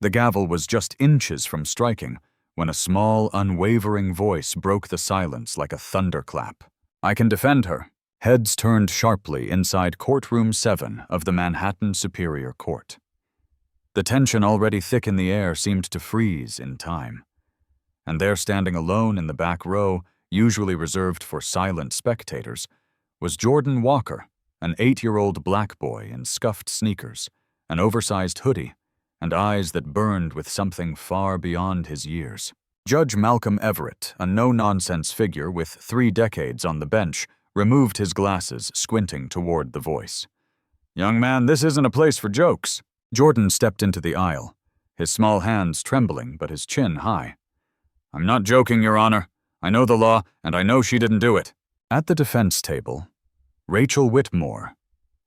The gavel was just inches from striking when a small, unwavering voice broke the silence like a thunderclap. "I can defend her." Heads turned sharply inside courtroom 7 of the Manhattan Superior Court. The tension already thick in the air seemed to freeze in time. And there, standing alone in the back row, usually reserved for silent spectators, was Jordan Walker, an 8-year-old black boy in scuffed sneakers, an oversized hoodie, and eyes that burned with something far beyond his years. Judge Malcolm Everett, a no-nonsense figure with 3 decades on the bench, removed his glasses, squinting toward the voice. "Young man, this isn't a place for jokes." Jordan stepped into the aisle, his small hands trembling but his chin high. "I'm not joking, Your Honor. I know the law, and I know she didn't do it." At the defense table, Rachel Whitmore,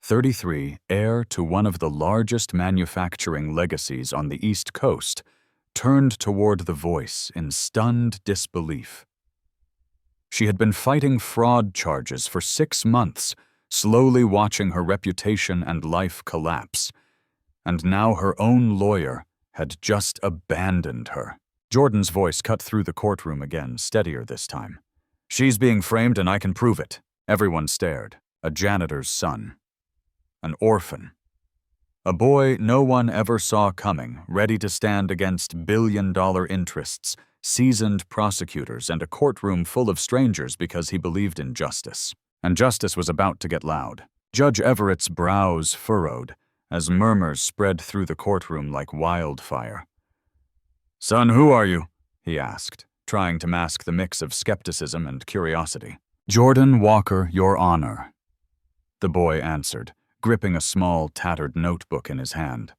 33, heir to one of the largest manufacturing legacies on the East Coast, turned toward the voice in stunned disbelief. She had been fighting fraud charges for 6 months, slowly watching her reputation and life collapse. And now her own lawyer had just abandoned her. Jordan's voice cut through the courtroom again, steadier this time. "She's being framed and I can prove it." Everyone stared. A janitor's son. An orphan. A boy no one ever saw coming, ready to stand against billion-dollar interests, seasoned prosecutors, and a courtroom full of strangers because he believed in justice. And justice was about to get loud. Judge Everett's brows furrowed as murmurs spread through the courtroom like wildfire. "Son, who are you?" he asked, trying to mask the mix of skepticism and curiosity. "Jordan Walker, Your Honor," the boy answered, gripping a small, tattered notebook in his hand.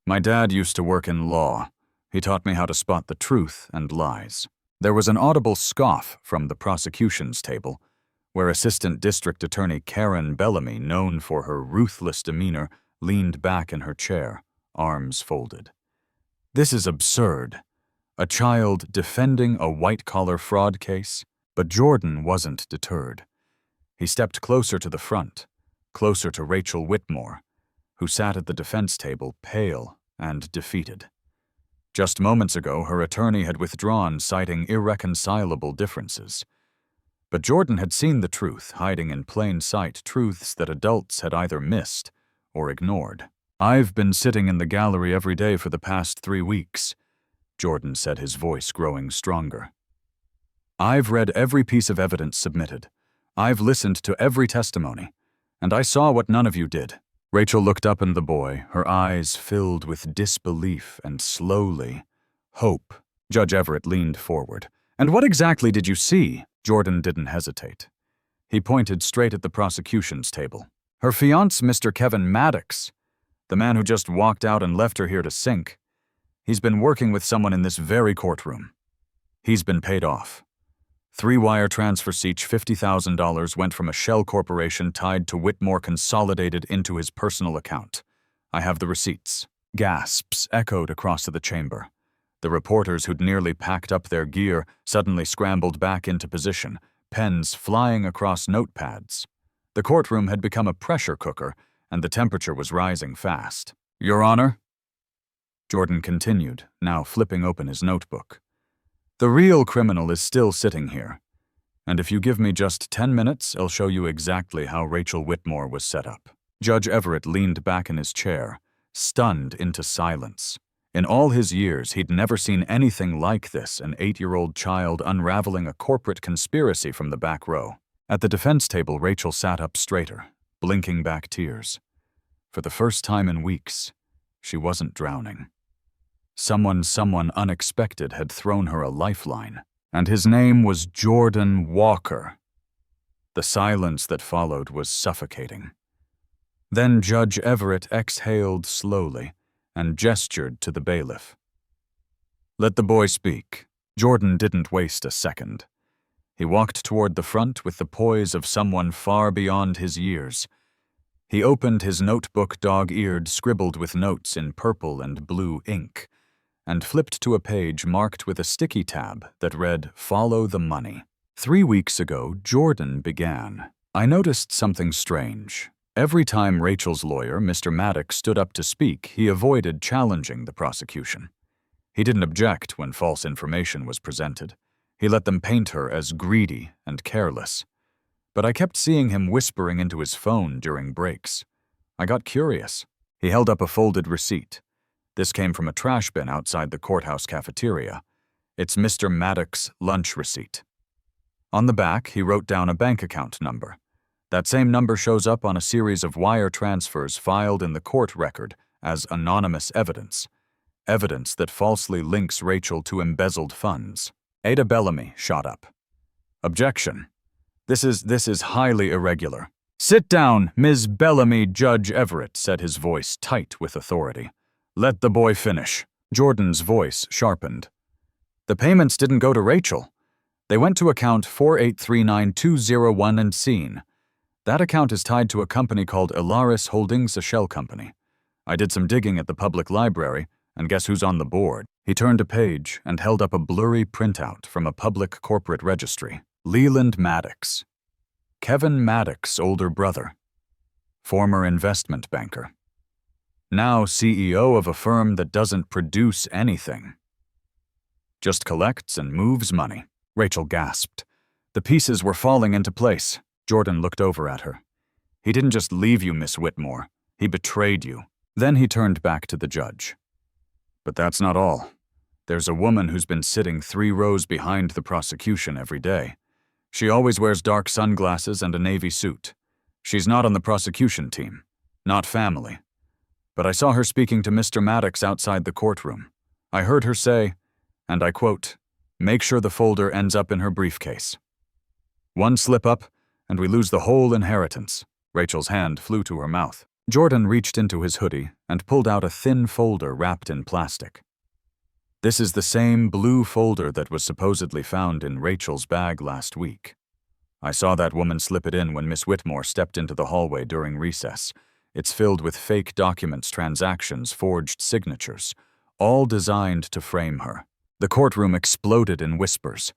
"My dad used to work in law. He taught me how to spot the truth and lies." There was an audible scoff from the prosecution's table, where Assistant District Attorney Karen Bellamy, known for her ruthless demeanor, leaned back in her chair, arms folded. "This is absurd. A child defending a white-collar fraud case?" But Jordan wasn't deterred. He stepped closer to the front, closer to Rachel Whitmore, who sat at the defense table, pale and defeated. Just moments ago, her attorney had withdrawn, citing irreconcilable differences. But Jordan had seen the truth, hiding in plain sight, truths that adults had either missed or ignored. "I've been sitting in the gallery every day for the past 3 weeks, Jordan said, his voice growing stronger. "I've read every piece of evidence submitted. I've listened to every testimony. And I saw what none of you did." Rachel looked up at the boy, her eyes filled with disbelief and slowly, hope. Judge Everett leaned forward. "And what exactly did you see?" Jordan didn't hesitate. He pointed straight at the prosecution's table. "Her fiancé, Mr. Kevin Maddox, the man who just walked out and left her here to sink. He's been working with someone in this very courtroom. He's been paid off. 3 wire transfers, each $50,000, went from a shell corporation tied to Whitmore consolidated into his personal account. I have the receipts." Gasps echoed across the chamber. The reporters who'd nearly packed up their gear suddenly scrambled back into position, pens flying across notepads. The courtroom had become a pressure cooker, and the temperature was rising fast. "Your Honor," Jordan continued, now flipping open his notebook, "the real criminal is still sitting here. And if you give me just 10 minutes, I'll show you exactly how Rachel Whitmore was set up." Judge Everett leaned back in his chair, stunned into silence. In all his years, he'd never seen anything like this, an 8-year-old child unraveling a corporate conspiracy from the back row. At the defense table, Rachel sat up straighter, blinking back tears. For the first time in weeks, she wasn't drowning. Someone unexpected had thrown her a lifeline, and his name was Jordan Walker. The silence that followed was suffocating. Then Judge Everett exhaled slowly and gestured to the bailiff. "Let the boy speak." Jordan didn't waste a second. He walked toward the front with the poise of someone far beyond his years. He opened his notebook, dog-eared, scribbled with notes in purple and blue ink, and flipped to a page marked with a sticky tab that read, "Follow the money." 3 weeks ago, Jordan began. "I noticed something strange. Every time Rachel's lawyer, Mr. Maddox, stood up to speak, he avoided challenging the prosecution. He didn't object when false information was presented. He let them paint her as greedy and careless. But I kept seeing him whispering into his phone during breaks. I got curious. He held up a folded receipt. This came from a trash bin outside the courthouse cafeteria. It's Mr. Maddox's lunch receipt. On the back, he wrote down a bank account number. That same number shows up on a series of wire transfers filed in the court record as anonymous evidence. Evidence that falsely links Rachel to embezzled funds. Ada Bellamy shot up. Objection. This is highly irregular. Sit down, Ms. Bellamy, Judge Everett, said his voice tight with authority. Let the boy finish. Jordan's voice sharpened. The payments didn't go to Rachel. They went to account 4839201 and seen. That account is tied to a company called Ilaris Holdings, a shell company. I did some digging at the public library, and guess who's on the board? He turned a page and held up a blurry printout from a public corporate registry. Leland Maddox. Kevin Maddox's older brother. Former investment banker. Now CEO of a firm that doesn't produce anything. Just collects and moves money. Rachel gasped. The pieces were falling into place. Jordan looked over at her. He didn't just leave you, Miss Whitmore. He betrayed you. Then he turned back to the judge. But that's not all. There's a woman who's been sitting 3 rows behind the prosecution every day. She always wears dark sunglasses and a navy suit. She's not on the prosecution team. Not family. But I saw her speaking to Mr. Maddox outside the courtroom. I heard her say, and I quote, "Make sure the folder ends up in her briefcase. One slip up, and we lose the whole inheritance." Rachel's hand flew to her mouth. Jordan reached into his hoodie and pulled out a thin folder wrapped in plastic. This is the same blue folder that was supposedly found in Rachel's bag last week. I saw that woman slip it in when Miss Whitmore stepped into the hallway during recess. It's filled with fake documents, transactions, forged signatures, all designed to frame her. The courtroom exploded in whispers.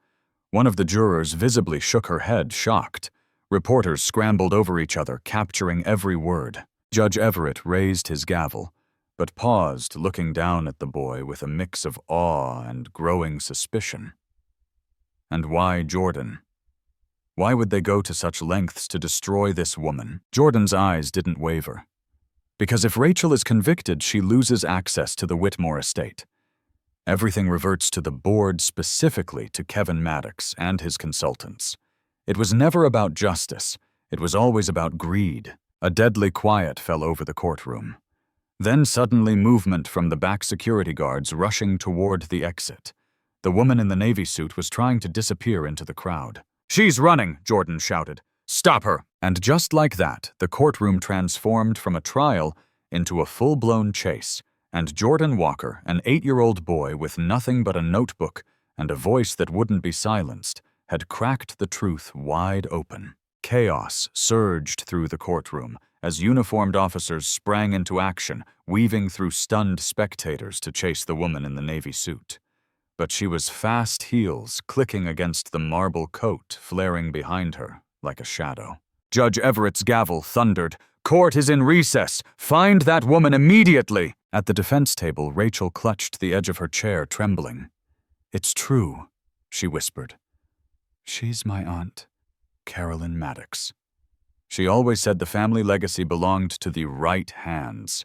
One of the jurors visibly shook her head, shocked. Reporters scrambled over each other, capturing every word. Judge Everett raised his gavel, but paused, looking down at the boy with a mix of awe and growing suspicion. And why Jordan? Why would they go to such lengths to destroy this woman? Jordan's eyes didn't waver. Because if Rachel is convicted, she loses access to the Whitmore estate. Everything reverts to the board, specifically to Kevin Maddox and his consultants. It was never about justice. It was always about greed. A deadly quiet fell over the courtroom. Then suddenly movement from the back security guards rushing toward the exit. The woman in the navy suit was trying to disappear into the crowd. "She's running!" Jordan shouted. "Stop her!" And just like that, the courtroom transformed from a trial into a full-blown chase, and Jordan Walker, an 8-year-old boy with nothing but a notebook and a voice that wouldn't be silenced, had cracked the truth wide open. Chaos surged through the courtroom as uniformed officers sprang into action, weaving through stunned spectators to chase the woman in the navy suit. But she was fast heels clicking against the marble coat flaring behind her like a shadow. Judge Everett's gavel thundered, "Court is in recess! Find that woman immediately!" At the defense table, Rachel clutched the edge of her chair, trembling. "It's true," she whispered. "She's my aunt, Carolyn Maddox. She always said the family legacy belonged to the right hands.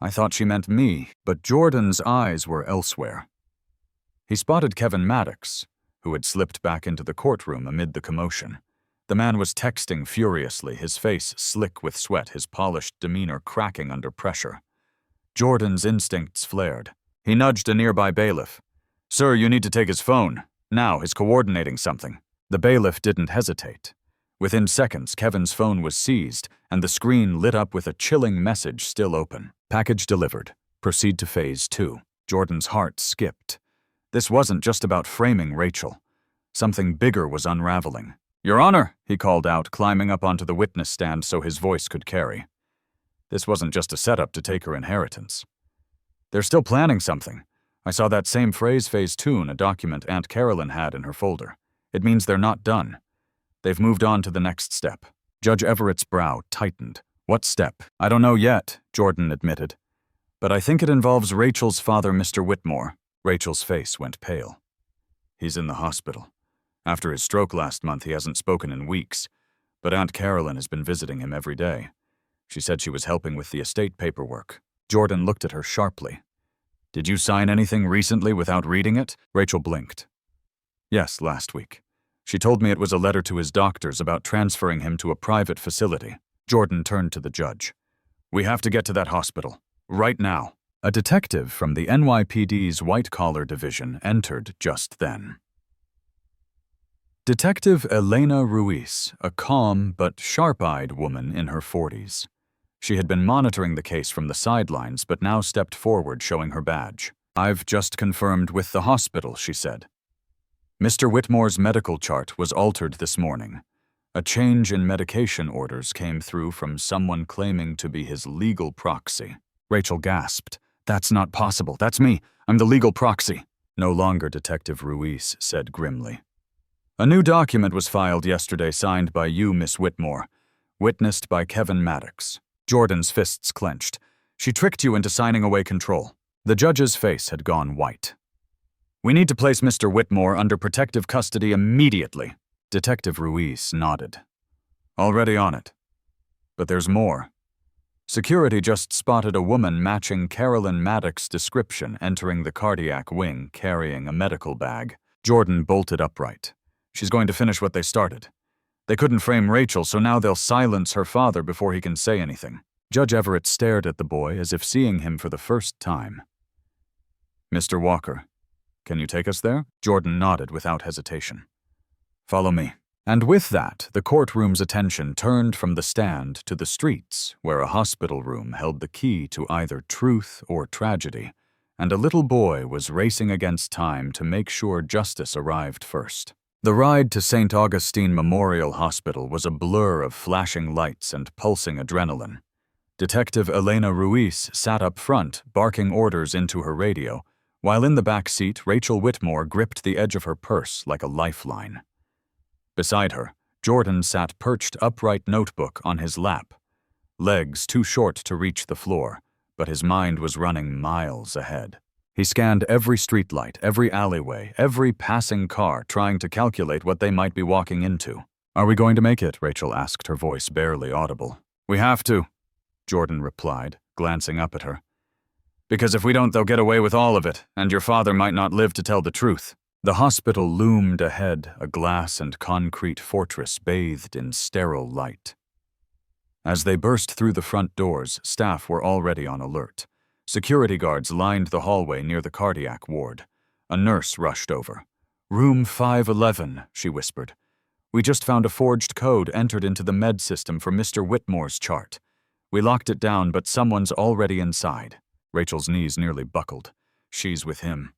I thought she meant me, but Jordan's eyes were elsewhere. He spotted Kevin Maddox, who had slipped back into the courtroom amid the commotion. The man was texting furiously, his face slick with sweat, his polished demeanor cracking under pressure. Jordan's instincts flared. He nudged a nearby bailiff. "Sir, you need to take his phone. Now, he's coordinating something." The bailiff didn't hesitate. Within seconds, Kevin's phone was seized, and the screen lit up with a chilling message still open. "Package delivered. Proceed to phase 2. Jordan's heart skipped. This wasn't just about framing Rachel. Something bigger was unraveling. "Your Honor," he called out, climbing up onto the witness stand so his voice could carry. This wasn't just a setup to take her inheritance. "They're still planning something. I saw that same phase 2 in a document Aunt Carolyn had in her folder. It means they're not done. They've moved on to the next step." Judge Everett's brow tightened. What step? I don't know yet, Jordan admitted. But I think it involves Rachel's father, Mr. Whitmore. Rachel's face went pale. He's in the hospital. After his stroke last month, he hasn't spoken in weeks, but Aunt Carolyn has been visiting him every day. She said she was helping with the estate paperwork. Jordan looked at her sharply. Did you sign anything recently without reading it? Rachel blinked. Yes, last week. She told me it was a letter to his doctors about transferring him to a private facility. Jordan turned to the judge. We have to get to that hospital. Right now. A detective from the NYPD's white-collar division entered just then. Detective Elena Ruiz, a calm but sharp-eyed woman in her 40s. She had been monitoring the case from the sidelines but now stepped forward showing her badge. I've just confirmed with the hospital, she said. Mr. Whitmore's medical chart was altered this morning. A change in medication orders came through from someone claiming to be his legal proxy. Rachel gasped. That's not possible. That's me. I'm the legal proxy. No longer, Detective Ruiz said grimly. A new document was filed yesterday signed by you, Miss Whitmore, witnessed by Kevin Maddox. Jordan's fists clenched. She tricked you into signing away control. The judge's face had gone white. We need to place Mr. Whitmore under protective custody immediately. Detective Ruiz nodded. Already on it. But there's more. Security just spotted a woman matching Carolyn Maddox's description entering the cardiac wing carrying a medical bag. Jordan bolted upright. She's going to finish what they started. They couldn't frame Rachel, so now they'll silence her father before he can say anything. Judge Everett stared at the boy as if seeing him for the first time. Mr. Walker, can you take us there? Jordan nodded without hesitation. Follow me. And with that, the courtroom's attention turned from the stand to the streets, where a hospital room held the key to either truth or tragedy, and a little boy was racing against time to make sure justice arrived first. The ride to St. Augustine Memorial Hospital was a blur of flashing lights and pulsing adrenaline. Detective Elena Ruiz sat up front, barking orders into her radio, while in the back seat, Rachel Whitmore gripped the edge of her purse like a lifeline. Beside her, Jordan sat perched upright notebook on his lap, legs too short to reach the floor, but his mind was running miles ahead. He scanned every streetlight, every alleyway, every passing car, trying to calculate what they might be walking into. Are we going to make it? Rachel asked, her voice barely audible. We have to, Jordan replied, glancing up at her. Because if we don't, they'll get away with all of it, and your father might not live to tell the truth. The hospital loomed ahead, a glass and concrete fortress bathed in sterile light. As they burst through the front doors, staff were already on alert. Security guards lined the hallway near the cardiac ward. A nurse rushed over. Room 511, she whispered. We just found a forged code entered into the med system for Mr. Whitmore's chart. We locked it down, but someone's already inside. Rachel's knees nearly buckled. She's with him.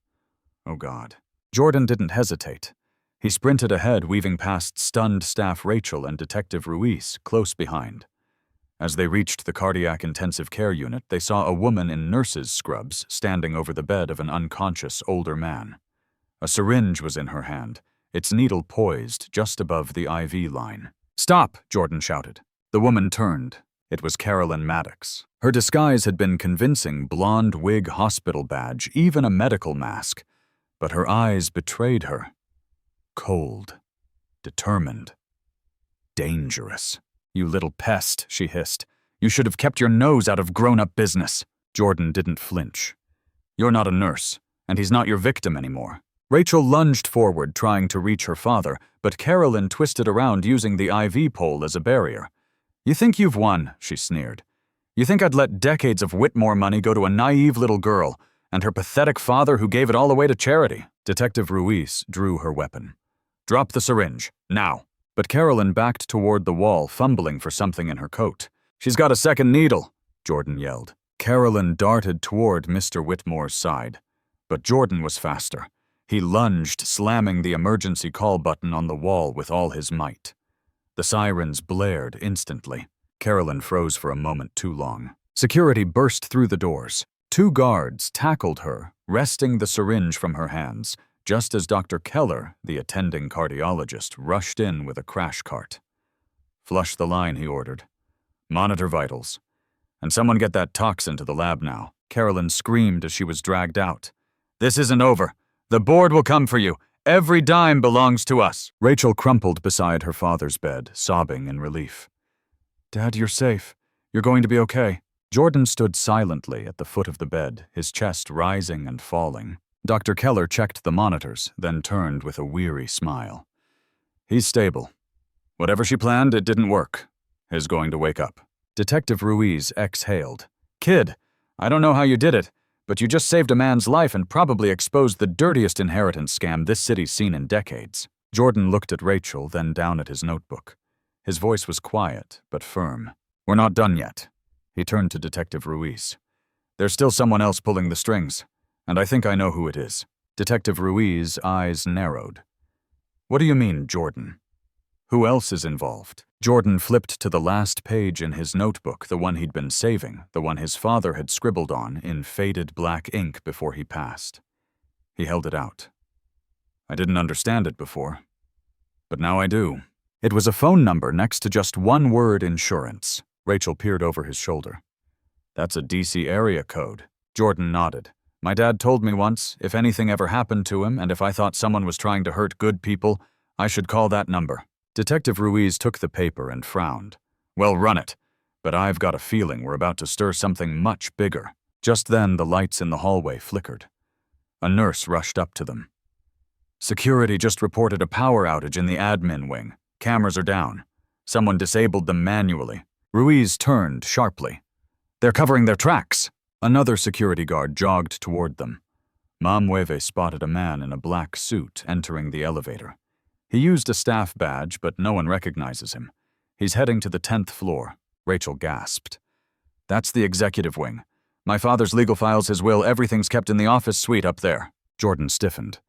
Oh, God. Jordan didn't hesitate. He sprinted ahead, weaving past stunned staff Rachel and Detective Ruiz, close behind. As they reached the cardiac intensive care unit, they saw a woman in nurse's scrubs standing over the bed of an unconscious older man. A syringe was in her hand, its needle poised just above the IV line. Stop, Jordan shouted. The woman turned. It was Carolyn Maddox. Her disguise had been convincing: blonde wig, hospital badge, even a medical mask. But her eyes betrayed her. Cold. Determined. Dangerous. You little pest, she hissed. You should have kept your nose out of grown-up business. Jordan didn't flinch. You're not a nurse, and he's not your victim anymore. Rachel lunged forward, trying to reach her father, but Carolyn twisted around using the IV pole as a barrier. You think you've won, she sneered. You think I'd let decades of Whitmore money go to a naive little girl, and her pathetic father who gave it all away to charity? Detective Ruiz drew her weapon. Drop the syringe, now. But Carolyn backed toward the wall, fumbling for something in her coat. She's got a second needle, Jordan yelled. Carolyn darted toward Mr. Whitmore's side. But Jordan was faster. He lunged, slamming the emergency call button on the wall with all his might. The sirens blared instantly. Carolyn froze for a moment too long. Security burst through the doors. 2 guards tackled her, wresting the syringe from her hands, just as Dr. Keller, the attending cardiologist, rushed in with a crash cart. Flush the line, he ordered. Monitor vitals. And someone get that toxin to the lab now. Carolyn screamed as she was dragged out. This isn't over. The board will come for you. Every dime belongs to us. Rachel crumpled beside her father's bed, sobbing in relief. Dad, you're safe. You're going to be okay. Jordan stood silently at the foot of the bed, his chest rising and falling. Dr. Keller checked the monitors, then turned with a weary smile. He's stable. Whatever she planned, it didn't work. He's going to wake up. Detective Ruiz exhaled. Kid, I don't know how you did it, but you just saved a man's life and probably exposed the dirtiest inheritance scam this city's seen in decades. Jordan looked at Rachel, then down at his notebook. His voice was quiet, but firm. We're not done yet. He turned to Detective Ruiz. There's still someone else pulling the strings, and I think I know who it is. Detective Ruiz's eyes narrowed. What do you mean, Jordan? Who else is involved? Jordan flipped to the last page in his notebook, the one he'd been saving, the one his father had scribbled on in faded black ink before he passed. He held it out. I didn't understand it before, but now I do. It was a phone number next to just one word, insurance. Rachel peered over his shoulder. That's a DC area code. Jordan nodded. My dad told me once, if anything ever happened to him and if I thought someone was trying to hurt good people, I should call that number. Detective Ruiz took the paper and frowned. Well, run it. But I've got a feeling we're about to stir something much bigger. Just then, the lights in the hallway flickered. A nurse rushed up to them. Security just reported a power outage in the admin wing. Cameras are down. Someone disabled them manually. Ruiz turned sharply. They're covering their tracks. Another security guard jogged toward them. Mamueve spotted a man in a black suit entering the elevator. He used a staff badge, but no one recognizes him. He's heading to the 10th floor. Rachel gasped. That's the executive wing. My father's legal files, his will, everything's kept in the office suite up there. Jordan stiffened.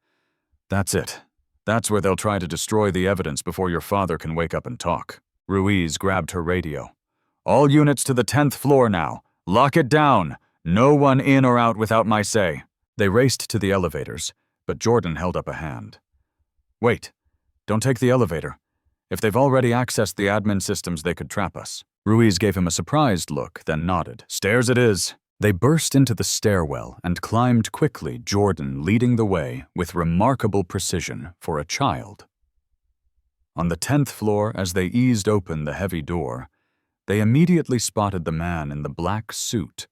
That's it. That's where they'll try to destroy the evidence before your father can wake up and talk. Ruiz grabbed her radio. All units to the 10th floor now. Lock it down. No one in or out without my say. They raced to the elevators, but Jordan held up a hand. Wait. Don't take the elevator. If they've already accessed the admin systems, they could trap us. Ruiz gave him a surprised look, then nodded. Stairs it is. They burst into the stairwell and climbed quickly, Jordan leading the way with remarkable precision for a child. On the 10th floor, as they eased open the heavy door, they immediately spotted the man in the black suit,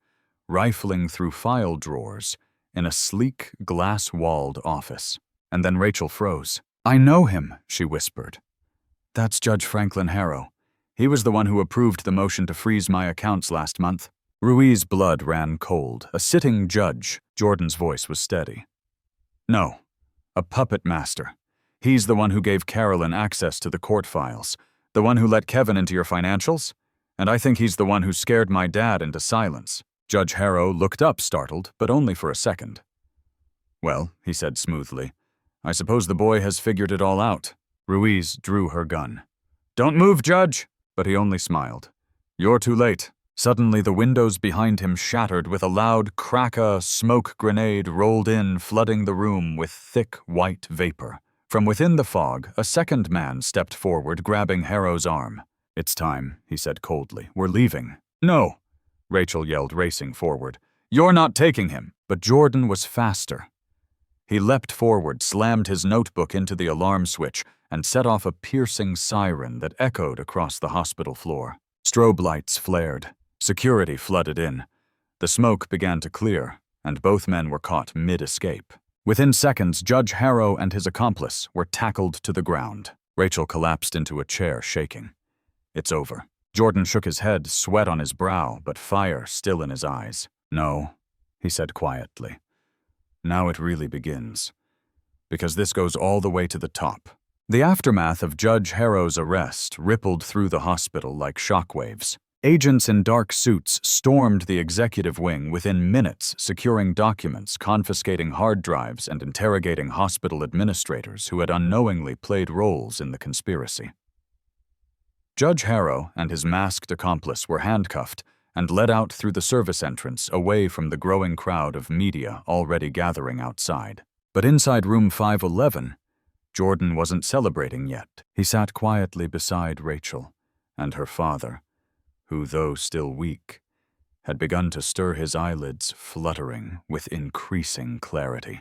rifling through file drawers in a sleek, glass-walled office. And then Rachel froze. I know him, she whispered. That's Judge Franklin Harrow. He was the one who approved the motion to freeze my accounts last month. Ruiz's blood ran cold. A sitting judge. Jordan's voice was steady. No, a puppet master. He's the one who gave Carolyn access to the court files, the one who let Kevin into your financials, and I think he's the one who scared my dad into silence. Judge Harrow looked up, startled, but only for a second. Well, he said smoothly, I suppose the boy has figured it all out. Ruiz drew her gun. Don't move, Judge! But he only smiled. You're too late. Suddenly the windows behind him shattered with a loud crack. A smoke grenade rolled in, flooding the room with thick white vapor. From within the fog, a second man stepped forward, grabbing Harrow's arm. It's time, he said coldly. We're leaving. No! Rachel yelled, racing forward. You're not taking him! But Jordan was faster. He leapt forward, slammed his notebook into the alarm switch, and set off a piercing siren that echoed across the hospital floor. Strobe lights flared. Security flooded in. The smoke began to clear, and both men were caught mid-escape. Within seconds, Judge Harrow and his accomplice were tackled to the ground. Rachel collapsed into a chair, shaking. It's over. Jordan shook his head, sweat on his brow, but fire still in his eyes. No, he said quietly. Now it really begins. Because this goes all the way to the top. The aftermath of Judge Harrow's arrest rippled through the hospital like shockwaves. Agents in dark suits stormed the executive wing within minutes, securing documents, confiscating hard drives, and interrogating hospital administrators who had unknowingly played roles in the conspiracy. Judge Harrow and his masked accomplice were handcuffed and led out through the service entrance away from the growing crowd of media already gathering outside. But inside room 511, Jordan wasn't celebrating yet. He sat quietly beside Rachel and her father, who, though still weak, had begun to stir his eyelids, fluttering with increasing clarity.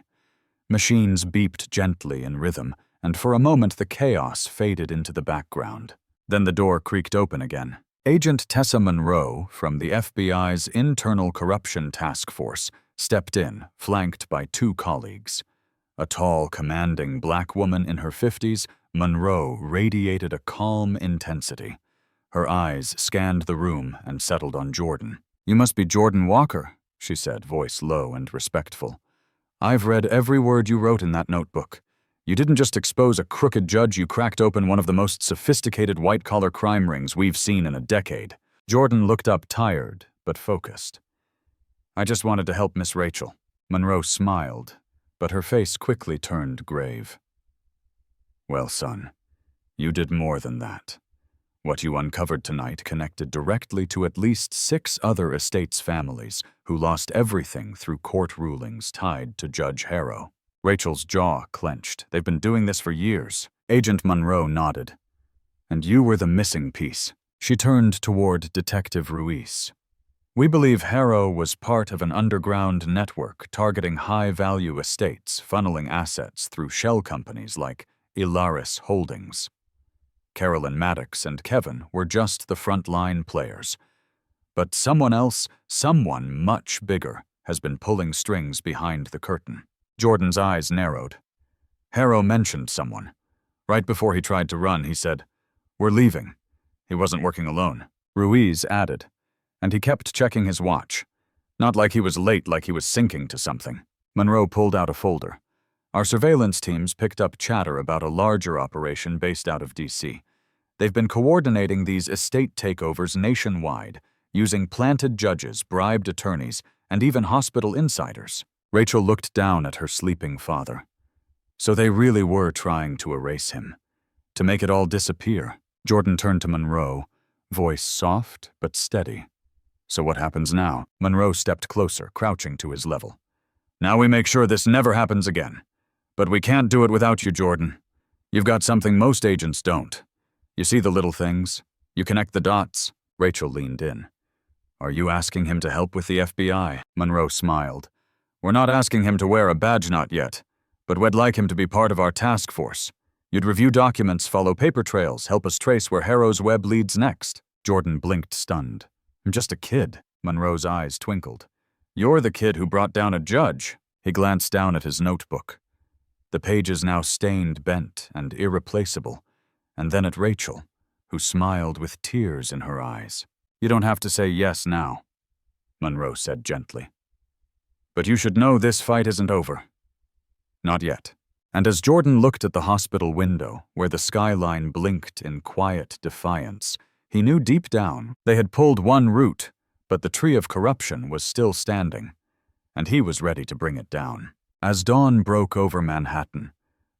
Machines beeped gently in rhythm, and for a moment the chaos faded into the background. Then the door creaked open again. Agent Tessa Monroe from the FBI's Internal Corruption Task Force stepped in, flanked by two colleagues. A tall, commanding black woman in her 50s, Monroe radiated a calm intensity. Her eyes scanned the room and settled on Jordan. "You must be Jordan Walker," she said, voice low and respectful. "I've read every word you wrote in that notebook. You didn't just expose a crooked judge, you cracked open one of the most sophisticated white-collar crime rings we've seen in a decade." Jordan looked up, tired but focused. "I just wanted to help Miss Rachel." Monroe smiled, but her face quickly turned grave. "Well, son, you did more than that. What you uncovered tonight connected directly to at least 6 other estates' families who lost everything through court rulings tied to Judge Harrow." Rachel's jaw clenched. "They've been doing this for years." Agent Monroe nodded. "And you were the missing piece." She turned toward Detective Ruiz. "We believe Harrow was part of an underground network targeting high-value estates, funneling assets through shell companies like Ilaris Holdings. Carolyn Maddox and Kevin were just the front-line players. But someone else, someone much bigger, has been pulling strings behind the curtain." Jordan's eyes narrowed. "Harrow mentioned someone. Right before he tried to run, he said, 'We're leaving.' He wasn't working alone." Ruiz added, "And he kept checking his watch. Not like he was late, like he was sinking to something." Monroe pulled out a folder. "Our surveillance teams picked up chatter about a larger operation based out of D.C. They've been coordinating these estate takeovers nationwide, using planted judges, bribed attorneys, and even hospital insiders." Rachel looked down at her sleeping father. "So they really were trying to erase him, to make it all disappear." Jordan turned to Monroe, voice soft but steady. "So what happens now?" Monroe stepped closer, crouching to his level. "Now we make sure this never happens again. But we can't do it without you, Jordan. You've got something most agents don't. You see the little things. You connect the dots." Rachel leaned in. "Are you asking him to help with the FBI?" Monroe smiled. "We're not asking him to wear a badge, not yet, but we'd like him to be part of our task force. You'd review documents, follow paper trails, help us trace where Harrow's web leads next." Jordan blinked, stunned. "I'm just a kid." Monroe's eyes twinkled. "You're the kid who brought down a judge." He glanced down at his notebook. The pages now stained, bent, and irreplaceable, and then at Rachel, who smiled with tears in her eyes. "You don't have to say yes now," Monroe said gently. "But you should know this fight isn't over. Not yet." And as Jordan looked at the hospital window, where the skyline blinked in quiet defiance, he knew deep down they had pulled one root, but the tree of corruption was still standing, and he was ready to bring it down. As dawn broke over Manhattan,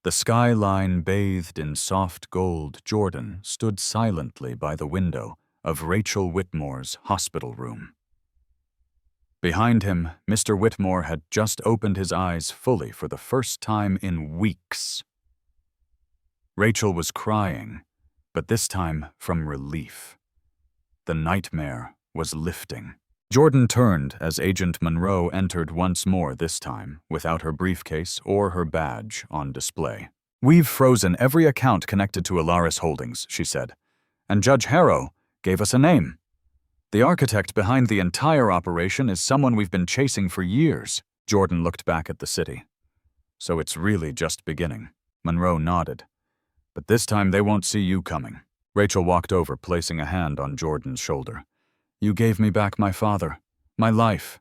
the skyline bathed in soft gold, Jordan stood silently by the window of Rachel Whitmore's hospital room. Behind him, Mr. Whitmore had just opened his eyes fully for the first time in weeks. Rachel was crying, but this time from relief. The nightmare was lifting. Jordan turned as Agent Monroe entered once more, this time without her briefcase or her badge on display. "We've frozen every account connected to Ilaris Holdings," she said, "and Judge Harrow gave us a name. The architect behind the entire operation is someone we've been chasing for years." Jordan looked back at the city. "So it's really just beginning." Monroe nodded. "But this time they won't see you coming." Rachel walked over, placing a hand on Jordan's shoulder. "You gave me back my father, my life.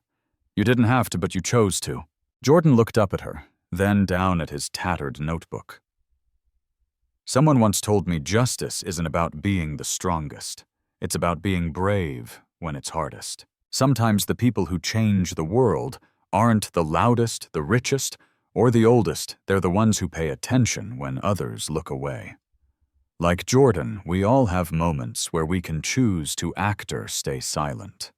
You didn't have to, but you chose to." Jordan looked up at her, then down at his tattered notebook. "Someone once told me justice isn't about being the strongest. It's about being brave when it's hardest. Sometimes the people who change the world aren't the loudest, the richest, or the oldest. They're the ones who pay attention when others look away." Like Jordan, we all have moments where we can choose to act or stay silent.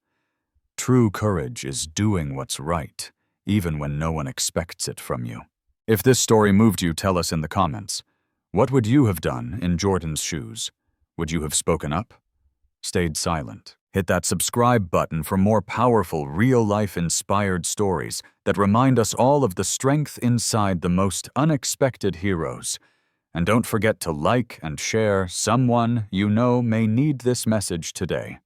True courage is doing what's right, even when no one expects it from you. If this story moved you, tell us in the comments. What would you have done in Jordan's shoes? Would you have spoken up? Stayed silent? Hit that subscribe button for more powerful, real-life inspired stories that remind us all of the strength inside the most unexpected heroes. And don't forget to like and share. Someone you know may need this message today.